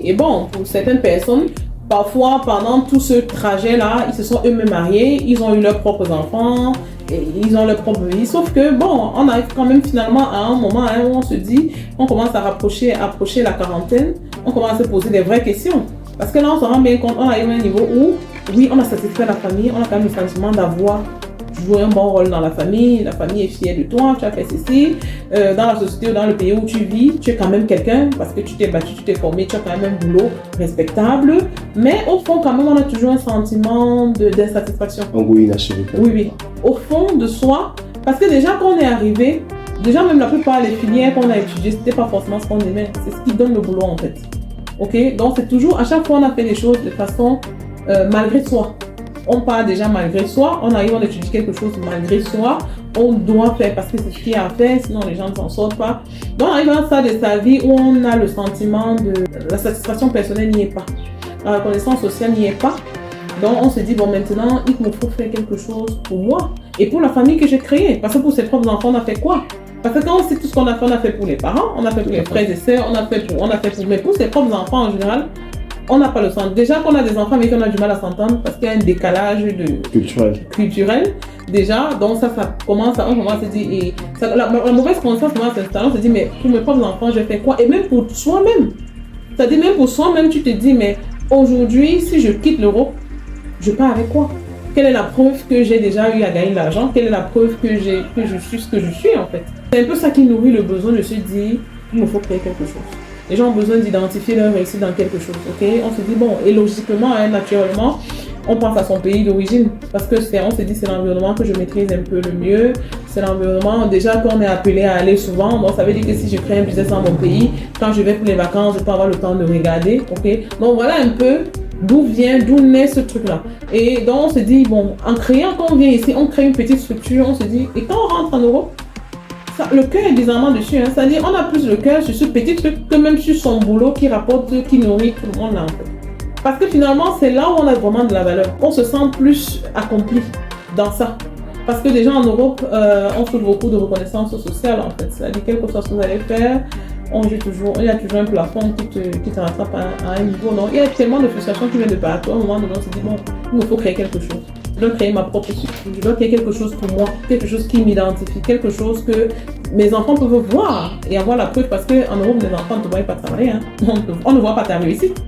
Et bon, pour certaines personnes, parfois, pendant tout ce trajet-là, ils se sont eux-mêmes mariés, ils ont eu leurs propres enfants, et ils ont leur propre vie. Sauf que, bon, on arrive quand même finalement à un moment où on se dit, on commence à approcher la quarantaine, on commence à se poser des vraies questions. Parce que là, on se rend bien compte, on arrive à un niveau où, oui, on a satisfait la famille, on a quand même le sentiment d'avoir joué un bon rôle dans la famille est fière de toi, tu as fait ceci, dans la société ou dans le pays où tu vis, tu es quand même quelqu'un, parce que tu t'es battu, tu t'es formé, tu as quand même un boulot respectable, mais au fond, quand même, on a toujours un sentiment d'insatisfaction. Un goût inachevé. Oui. Au fond de soi, parce que déjà, quand on est arrivé, déjà même la plupart des filières qu'on a étudiées, c'était pas forcément ce qu'on aimait, c'est ce qui donne le boulot en fait. Ok, donc c'est toujours, à chaque fois on a fait les choses de façon malgré soi. On part déjà malgré soi, on arrive, on étudie quelque chose malgré soi, on doit faire parce que c'est ce qu'il y a à faire, sinon les gens ne s'en sortent pas. Donc on arrive à un stade de sa vie où on a le sentiment de la satisfaction personnelle n'y est pas, la reconnaissance sociale n'y est pas. Donc on se dit, bon maintenant il me faut faire quelque chose pour moi et pour la famille que j'ai créée, parce que pour ses propres enfants on a fait quoi? Parce que quand on sait tout ce qu'on a fait pour les parents, on a fait pour les frères et sœurs, on a fait pour, mais pour ses propres enfants en général, on n'a pas le sens. Déjà qu'on a des enfants mais qu'on a du mal à s'entendre parce qu'il y a un décalage culturel. Déjà, donc ça commence à, on commence à se dire, et ça, la mauvaise conscience commence à s'installer, on se dit, mais pour mes propres enfants, je fais quoi? Et même pour soi-même. C'est-à-dire même pour soi-même, tu te dis, mais aujourd'hui, si je quitte l'Europe, je pars avec quoi? Quelle est la preuve que j'ai déjà eu à gagner de l'argent? Quelle est la preuve que je suis ce que je suis en fait? C'est un peu ça qui nourrit le besoin de se dire, il me faut créer quelque chose. Les gens ont besoin d'identifier leur réussite dans quelque chose, ok? On se dit, bon, et logiquement, naturellement, on pense à son pays d'origine. Parce que on se dit, c'est l'environnement que je maîtrise un peu le mieux. C'est l'environnement, déjà, qu'on est appelé à aller souvent. Donc, ça veut dire que si je crée un business dans mon pays, quand je vais pour les vacances, je peux avoir le temps de regarder, ok? Donc, voilà un peu d'où naît ce truc-là. Et donc, on se dit, bon, en créant, quand on vient ici, on crée une petite structure, on se dit, et quand on rentre en Europe, le cœur est bizarrement dessus, hein. C'est-à-dire on a plus le cœur sur ce petit truc que même sur son boulot qui rapporte, qui nourrit tout le monde là en fait. Parce que finalement c'est là où on a vraiment de la valeur. On se sent plus accompli dans ça. Parce que déjà en Europe, on trouve beaucoup de reconnaissance sociale en fait. C'est-à-dire quel que soit ce que vous allez faire, il y a toujours un plafond qui te rattrape à un niveau. Donc il y a tellement de frustrations qui viennent de partout. À un moment donné on se dit bon, il me faut créer quelque chose. Je dois créer ma propre structure, je dois créer quelque chose pour moi, quelque chose qui m'identifie, quelque chose que mes enfants peuvent voir et avoir la preuve parce qu'en Europe, les enfants ne te voient pas travailler. Hein. On ne voit pas ta réussite.